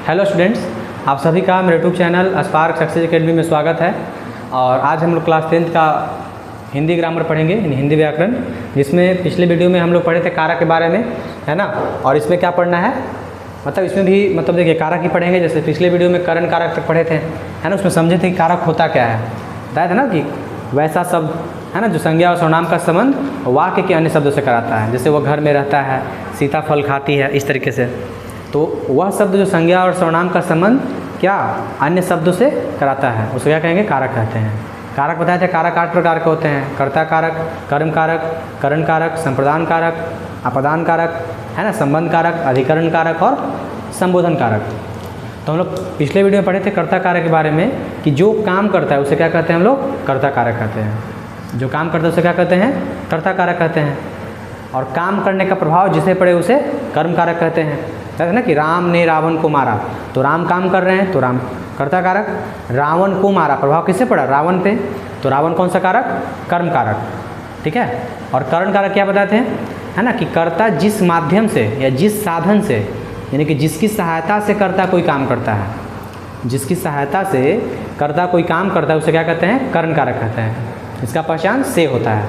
Hello students, आप सभी का मेरे YouTube channel spark success academy में स्वागत है। और आज हम लोग क्लास 10th का हिंदी ग्रामर पढ़ेंगे, हिंदी व्याकरण, जिसमें पिछले वीडियो में हम लोग पढ़े थे कारक के बारे में, है ना। और इसमें क्या पढ़ना है, मतलब इसमें भी देखिए कारक ही पढ़ेंगे। जैसे पिछले वीडियो में करण कारक तक पढ़े थे, है ना। उसमें समझे थे कि कारक होता क्या है, बताया था ना कि वैसा शब्द है ना जो संज्ञा और सर्वनाम का संबंध वाक्य के अन्य शब्दों से कराता है। जैसे वो घर में रहता है, सीता फल खाती है, इस तरीके से। तो वह शब्द जो संज्ञा और सर्वनाम का संबंध क्या अन्य शब्दों से कराता है, उसे क्या कहेंगे, कारक कहते हैं। कारक बताए थे, कारक 8 प्रकार के होते हैं। कर्ता कारक, कर्म कारक, करण कारक, संप्रदान कारक, अपदान कारक, है ना, संबंध कारक, अधिकरण कारक और संबोधन कारक। तो हम लोग पिछले वीडियो में पढ़े थे कर्ता कारक के बारे में कि जो काम करता है उसे क्या कहते हैं हम लोग, कर्ता कारक कहते हैं। जो काम करता है उसे क्या कहते हैं, कर्ता कारक कहते हैं। और काम करने का प्रभाव जिसे पड़े उसे कर्म कारक कहते हैं। है ना कि राम ने रावण को मारा, तो राम काम कर रहे हैं तो राम कर्ता कारक। रावण को मारा, प्रभाव किससे पड़ा, रावण पे, तो रावण कौन सा कारक, कर्म कारक। ठीक है। और करण कारक क्या बताते हैं, है ना, कि कर्ता जिस माध्यम से या जिस साधन से, यानी कि जिसकी सहायता से कर्ता कोई काम करता है, जिसकी सहायता से कर्ता कोई काम करता है उसे क्या कहते हैं, करण कारक कहते हैं। इसका पहचान से होता है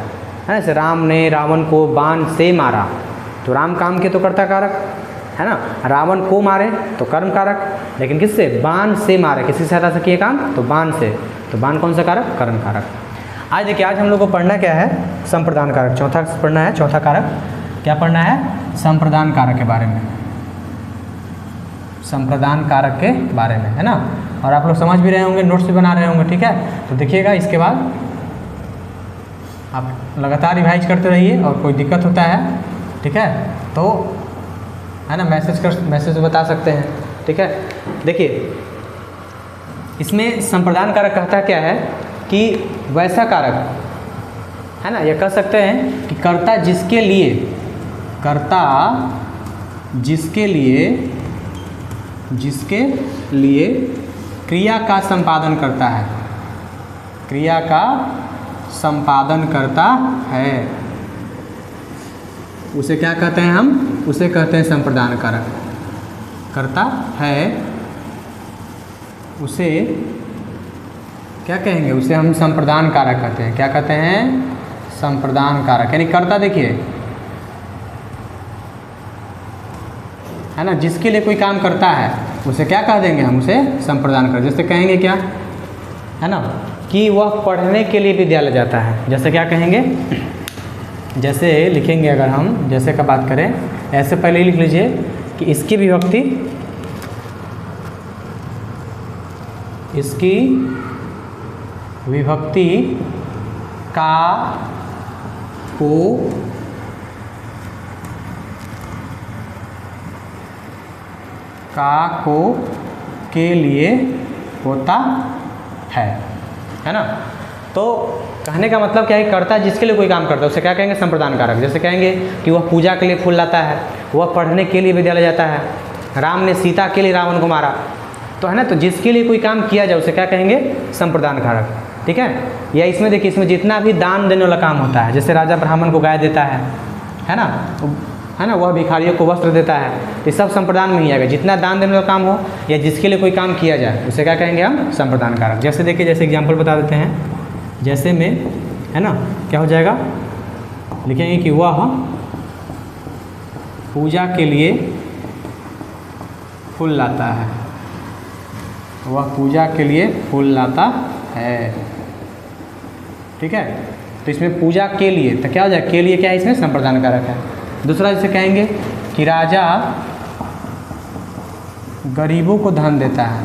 ना। जैसे राम ने रावण को बाण से मारा, तो राम काम के तो कर्ता कारक, है ना। रावण को मारे तो कर्म कारक, लेकिन किससे, बाण से मारे, किसी सहायता से किए काम, तो बाण से, तो बाण कौन सा कारक, कर्म कारक। आज देखिए, आज हम लोग को पढ़ना क्या है, संप्रदान कारक। चौथा पढ़ना है, चौथा कारक क्या पढ़ना है, संप्रदान कारक के बारे में, संप्रदान कारक के बारे में, है ना। और आप लोग समझ भी रहे होंगे, नोट्स भी बना रहे होंगे, ठीक है। तो देखिएगा, इसके बाद आप लगातार रिवाइज करते रहिए, और कोई दिक्कत होता है, ठीक है, तो है ना मैसेज बता सकते हैं, ठीक है। देखिए, इसमें संप्रदान कारक कहता क्या है कि वैसा कारक, है ना, यह कह सकते हैं कि कर्ता जिसके लिए, कर्ता जिसके लिए क्रिया का संपादन करता है, क्रिया का संपादन करता है, उसे क्या कहते हैं हम, उसे कहते हैं संप्रदान कारक। करता है उसे क्या कहेंगे, उसे हम संप्रदान कारक कहते हैं। क्या कहते हैं, संप्रदान कारक। यानी कर्ता देखिए, है ना, जिसके लिए कोई काम करता है उसे क्या कह देंगे हम, उसे संप्रदान कारक। जैसे कहेंगे क्या, है ना, कि वह पढ़ने के लिए विद्यालय जाता है। जैसे क्या कहेंगे, जैसे लिखेंगे, अगर हम जैसे का बात करें, ऐसे पहले ही लिख लीजिए कि इसकी विभक्ति, इसकी विभक्ति का को के लिए होता है ना। तो कहने का मतलब क्या है, कर्ता जिसके लिए कोई काम करता है उसे क्या कहेंगे, संप्रदान कारक। जैसे कहेंगे कि वह पूजा के लिए फूल लाता है, वह पढ़ने के लिए विद्यालय जाता है, राम ने सीता के लिए रावण को मारा, तो है ना, तो जिसके लिए कोई काम किया जाए उसे क्या कहेंगे, संप्रदान कारक, ठीक है। या इसमें देखिए, इसमें जितना भी दान देने वाला काम होता है, जैसे राजा ब्राह्मण को गाय देता है ना, है ना, वह भिखारियों को वस्त्र देता है, तो सब संप्रदान में ही आएगा। जितना दान देने वाला काम हो या जिसके लिए कोई काम किया जाए उसे क्या कहेंगे हम, संप्रदान कारक। जैसे देखिए, जैसे एग्जाम्पल बता देते हैं, जैसे में, है ना, क्या हो जाएगा, लिखेंगे कि वह पूजा के लिए फूल लाता है, वह पूजा के लिए फूल लाता है, ठीक है। तो इसमें पूजा के लिए, तो क्या हो जाएगा, के लिए क्या है, इसमें संप्रदान कारक है। दूसरा जैसे कहेंगे कि राजा गरीबों को धन देता है,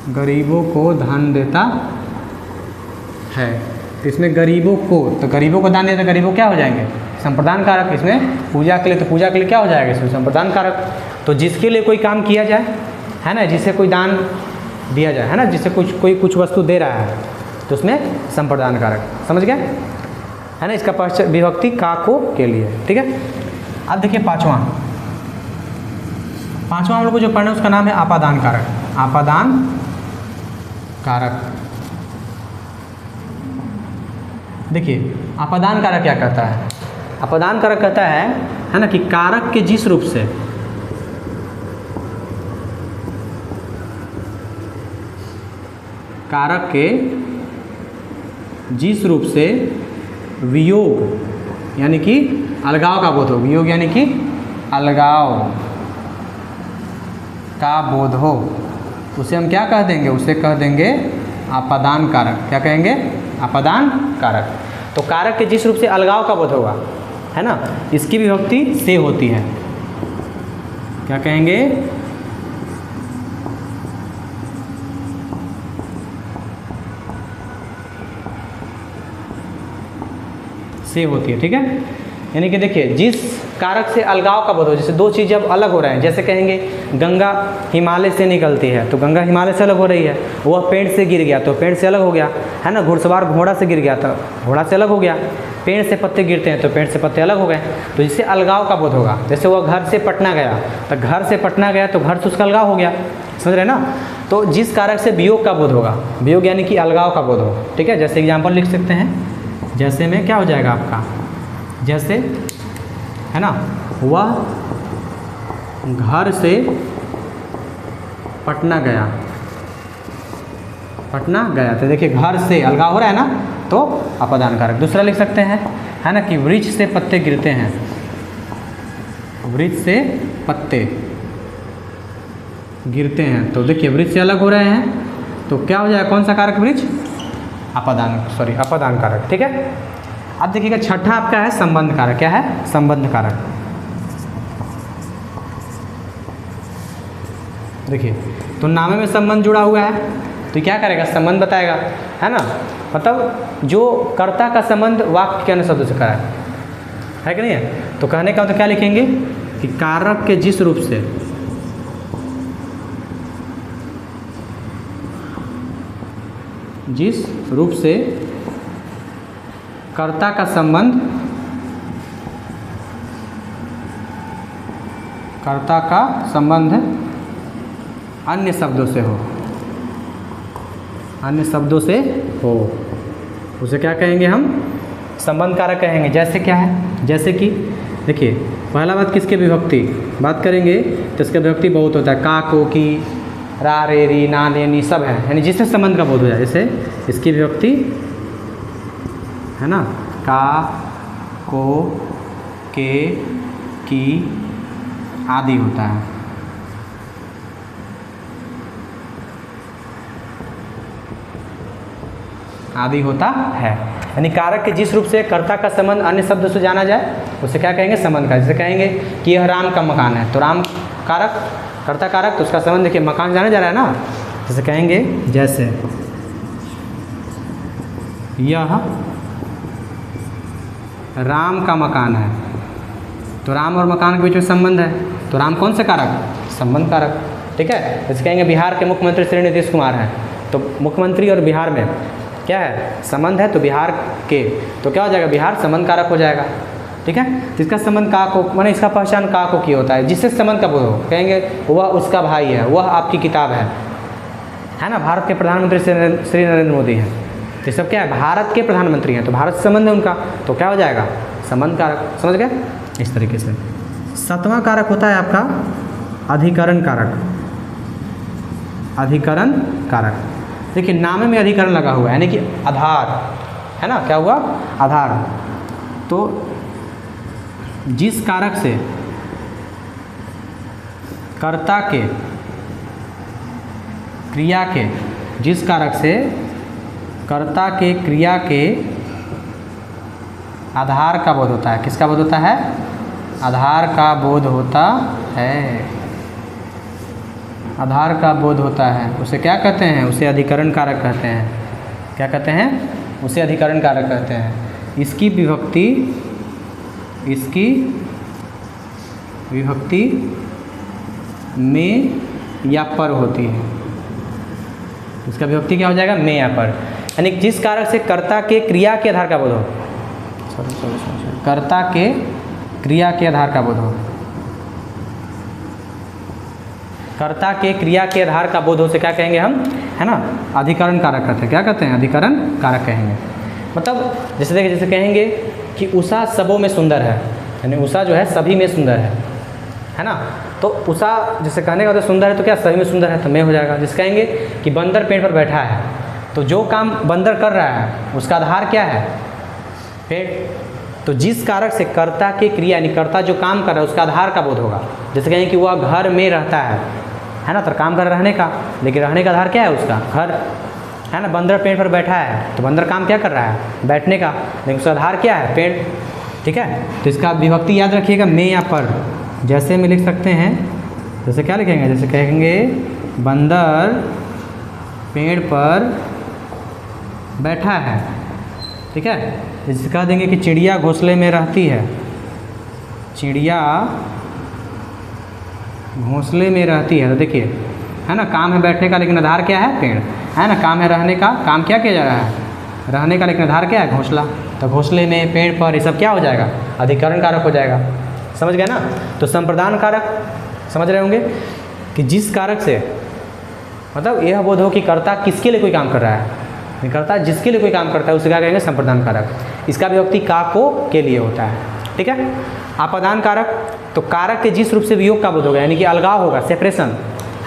गरीबों को धन देता है, तो इसमें गरीबों को, तो गरीबों को दान देता, गरीबों क्या हो जाएंगे, संप्रदान कारक। इसमें पूजा के लिए, तो पूजा के लिए क्या हो जाएगा, इसमें संप्रदान कारक। तो जिसके लिए कोई काम किया जाए, है ना, जिसे कोई दान दिया जाए, है ना, जिसे कोई कुछ वस्तु दे रहा है, तो उसमें संप्रदान कारक। समझ गए, है ना। इसका विभक्ति का को के लिए, ठीक है। अब देखिए पांचवा हम लोग को जो पढ़ना है उसका नाम है आपादान कारक, आपादान कारक। देखिए, आपादान कारक क्या कहता है, अपदान कारक कहता है ना, कि कारक के जिस रूप से कारक के जिस रूप से वियोग यानी कि अलगाव का बोध हो, वियोग यानी कि अलगाव का बोध हो, उसे हम क्या कह देंगे? उसे कह देंगे अपादान कारक। क्या कहेंगे? अपादान कारक। तो कारक के जिस रूप से अलगाव का बोध होगा, है ना, इसकी विभक्ति से होती है। क्या कहेंगे? से होती है। ठीक है, यानी कि देखिए जिस कारक से अलगाव का बोध हो, जैसे दो चीज़ जब अलग हो रहे हैं, जैसे कहेंगे गंगा हिमालय से निकलती है तो गंगा हिमालय से अलग हो रही है, वह पेड़ से गिर गया तो पेड़ से अलग हो गया, है ना, घुड़सवार घोड़ा से गिर गया तो घोड़ा से अलग हो गया, पेड़ से पत्ते गिरते हैं तो पेड़ से पत्ते अलग हो गए। तो जिससे अलगाव का बोध होगा, जैसे वह घर से पटना गया तो घर से पटना गया तो घर से उसका अलगाव हो गया, समझ रहे ना। तो जिस कारक से वियोग का बोध होगा, वियोग यानी कि अलगाव का बोध हो, ठीक है। जैसे एग्जाम्पल लिख सकते हैं, जैसे में क्या हो जाएगा आपका, जैसे, है ना, वह घर से पटना गया, पटना गया, तो देखिए घर से अलगाव हो रहा है ना, तो अपादान कारक। दूसरा लिख सकते हैं, है ना, कि वृक्ष से पत्ते गिरते हैं, वृक्ष से पत्ते गिरते हैं, तो देखिए वृक्ष से अलग हो रहे हैं तो क्या हो जाएगा? कौन सा कारक? वृक्ष, अपादान कारक। ठीक है। अब देखिएगा छठा आपका है संबंध कारक। क्या है? संबंध कारक। देखिए तो नामे में संबंध जुड़ा हुआ है तो क्या करेगा? संबंध बताएगा, है ना। मतलब जो कर्ता का संबंध वाक्य के अन्य शब्दों से करा है कि नहीं है। तो कहने का तो क्या लिखेंगे कि कारक के जिस रूप से कर्ता का संबंध अन्य शब्दों से हो, उसे क्या कहेंगे? हम संबंध कारक कहेंगे। जैसे क्या है? जैसे कि देखिए पहला बात किसके विभक्ति बात करेंगे तो इसका विभक्ति बहुत होता है, का, को, की, रा, रे, री, ना, ने, नी सब है, यानी जिससे संबंध का बोध हो जाए। जैसे इसकी विभक्ति है ना, का, को, के, की आदि होता है। आदि होता है, यानी कारक के जिस रूप से कर्ता का संबंध अन्य शब्द से जाना जाए उसे क्या कहेंगे? संबंध कारक। जैसे कहेंगे कि यह राम का मकान है तो राम कारक, कर्ता कारक, तो उसका संबंध देखिए मकान जाना जा रहा है ना। जैसे कहेंगे जैसे यह राम का मकान है तो राम और मकान के बीच में संबंध है, तो राम कौन से कारक? संबंध कारक। ठीक है। जैसे कहेंगे बिहार के मुख्यमंत्री श्री नीतीश कुमार हैं तो मुख्यमंत्री और बिहार में क्या है? संबंध है, तो बिहार के, तो क्या हो जाएगा? बिहार संबंध कारक हो जाएगा। ठीक है। तो इसका संबंध का को, माने इसका पहचान का को की होता है, जिससे संबंध का बोध हो। कहेंगे वह उसका भाई है, वह आपकी किताब है ना। भारत के प्रधानमंत्री श्री नरेंद्र मोदी हैं, तो सब क्या है? भारत के प्रधानमंत्री हैं, तो भारत से संबंध है उनका, तो क्या हो जाएगा? संबंध कारक। समझ गए? इस तरीके से। सातवां कारक होता है आपका अधिकरण कारक। अधिकरण कारक, देखिए नामे में अधिकरण लगा हुआ है, यानी कि आधार, है ना। क्या हुआ? आधार। तो जिस कारक से कर्ता के क्रिया के, जिस कारक से कर्ता के क्रिया के आधार का बोध होता है, किसका बोध होता है? आधार का बोध होता है, आधार का बोध होता है, उसे क्या कहते हैं? उसे अधिकरण कारक कहते हैं। क्या कहते हैं? उसे अधिकरण कारक कहते हैं। इसकी विभक्ति में या पर होती है। इसका विभक्ति क्या हो जाएगा? में या पर, यानी जिस कारक से कर्ता के क्रिया के आधार का बोध हो, कर्ता के क्रिया के आधार का बोध हो, कर्ता के क्रिया के आधार का बोध हो से क्या कहेंगे हम? है ना, अधिकरण कारक कहते हैं। क्या कहते हैं? अधिकरण कारक कहेंगे। मतलब जैसे देखिए, जैसे कहेंगे कि उषा सबों में सुंदर है, यानी उषा जो है सभी में सुंदर है ना। तो उषा जैसे कहने का मतलब सुंदर है तो क्या सभी में सुंदर है, तो में हो जाएगा। जैसे कहेंगे कि बंदर पेड़ पर बैठा है तो जो काम बंदर कर रहा है उसका आधार क्या है? पेड़। तो जिस कारक से कर्ता की क्रिया यानी कर्ता जो काम कर रहा है उसका आधार का बोध होगा। जैसे कहें कि वह घर में रहता है ना, तो काम कर रहने का, लेकिन रहने का आधार क्या है उसका? घर, है ना। बंदर पेड़ पर बैठा है तो बंदर काम क्या कर रहा है? बैठने का, लेकिन उसका आधार क्या है? पेड़। ठीक है, तो इसका विभक्ति याद रखिएगा, में या पर। जैसे में लिख सकते हैं, जैसे क्या लिखेंगे? जैसे कहेंगे बंदर पेड़ पर बैठा है। ठीक है, जैसे कह देंगे कि चिड़िया घोंसले में रहती है। चिड़िया घोंसले में रहती है। तो देखिए, है ना, काम है बैठने का लेकिन आधार क्या है? पेड़। है ना, काम है रहने का, काम क्या किया जा रहा है? रहने का, लेकिन आधार क्या है? घोंसला। तो घोंसले में, पेड़ पर, ये सब क्या हो जाएगा? अधिकरण कारक हो जाएगा। समझ गए ना? तो संप्रदान कारक समझ रहे होंगे कि जिस कारक से मतलब यह बोध हो कि कर्ता किसके लिए कोई काम कर रहा है, कर्ता जिसके लिए कोई काम करता है उसे क्या कहेंगे? संप्रदान कारक। इसका विभक्ति का, को, के लिए होता है। ठीक है। आपादान कारक, तो कारक के जिस रूप से वियोग का बोध होगा यानी कि अलगाव होगा, सेपरेशन,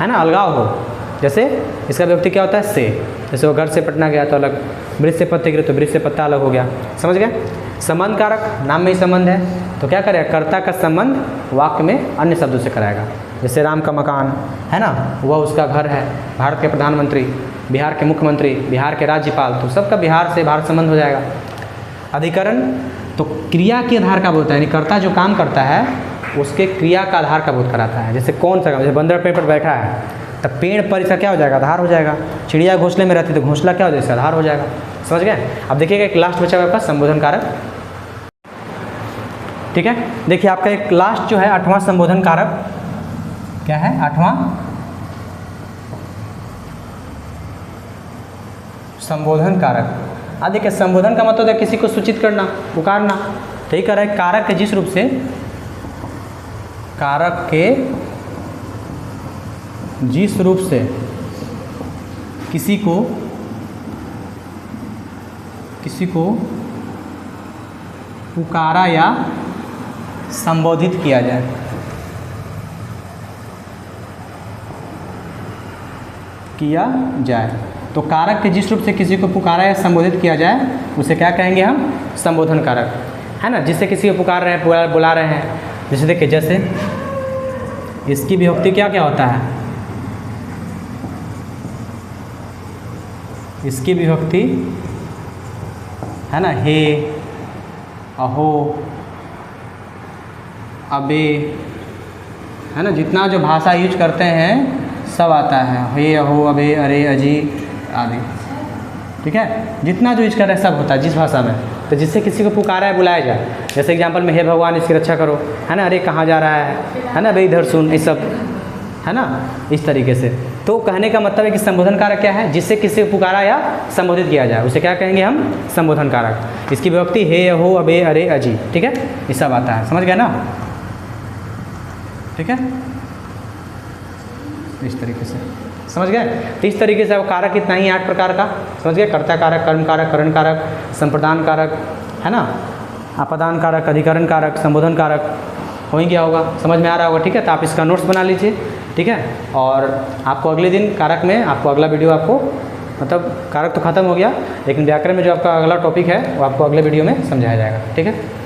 है ना, अलगाव हो। जैसे इसका विभक्ति क्या होता है? से। जैसे वो घर से पटना गया तो अलग, वृक्ष से पत्ते गिरे तो वृक्ष से पत्ता अलग हो गया। समझ गए? संबंध कारक, नाम में ही संबंध है तो क्या करेगा? कर्ता का संबंध वाक्य में अन्य शब्दों से कराएगा। जैसे राम का मकान, है ना, वह उसका घर है। भारत के प्रधानमंत्री, बिहार के मुख्यमंत्री, बिहार के राज्यपाल, तो सबका बिहार से भारत संबंध हो जाएगा। अधिकरण, तो क्रिया के आधार का बोध है, यानी कर्ता जो काम करता है उसके क्रिया का आधार का बोध कराता है। जैसे कौन सा काम? जैसे बंदर पेड़ पर बैठा है तो पेड़ पर इसका क्या हो जाएगा? आधार हो जाएगा। चिड़िया घोंसले में रहती तो घोंसला क्या हो जाएगा? आधार हो जाएगा। समझ गए? अब देखिएगा एक लास्ट बचा आपका संबोधन कारक। ठीक है, देखिए आपका एक लास्ट जो है 8वां संबोधन कारक क्या है? 8वां संबोधन कारक। अब देखिए संबोधन का मतलब है किसी को सूचित करना, पुकारना। तो ये कह रहा है कारक के जिस रूप से, कारक के जिस रूप से किसी को पुकारा या संबोधित किया जाए। तो कारक के जिस रूप से किसी को पुकारा या संबोधित किया जाए उसे क्या कहेंगे हम? संबोधन कारक। है ना, जिससे किसी को पुकार रहे हैं, बुला रहे हैं। जैसे देखिए, जैसे इसकी विभक्ति क्या क्या होता है? इसकी विभक्ति है ना, हे, अहो, अबे, है ना, जितना जो भाषा यूज करते हैं सब आता है। हे, अहो, अबे, अरे, अजी आदि। ठीक है, जितना जो यूज कर रहे हैं सब होता है जिस भाषा में। तो जिससे किसी को पुकारा है, बुलाया जाए। जैसे एग्जाम्पल में, हे भगवान इसकी रक्षा करो, है ना, अरे कहाँ जा रहा है ना, भाई इधर सुन, ये सब, है ना, इस तरीके से। तो कहने का मतलब है कि संबोधन कारक क्या है? जिससे किसी को पुकारा या संबोधित किया जाए उसे क्या कहेंगे हम? संबोधन कारक। इसकी विभक्ति हे, अहो, अबे, अरे, अजी। ठीक है, ये सब आता है। समझ गए ना? ठीक है, इस तरीके से समझ गए। तो इस तरीके से अब कारक इतना ही 8 प्रकार का समझ गए। कर्ता कारक, कर्म कारक, करण कारक, संप्रदान कारक, है ना, आपादान कारक, अधिकरण कारक, संबोधन कारक हो ही गया होगा, समझ में आ रहा होगा। ठीक है, तो आप इसका नोट्स बना लीजिए। ठीक है, और आपको अगले दिन कारक में आपको अगला वीडियो आपको मतलब कारक तो खत्म हो गया, लेकिन व्याकरण में जो आपका अगला टॉपिक है वो आपको अगले वीडियो में समझाया जाएगा। ठीक है।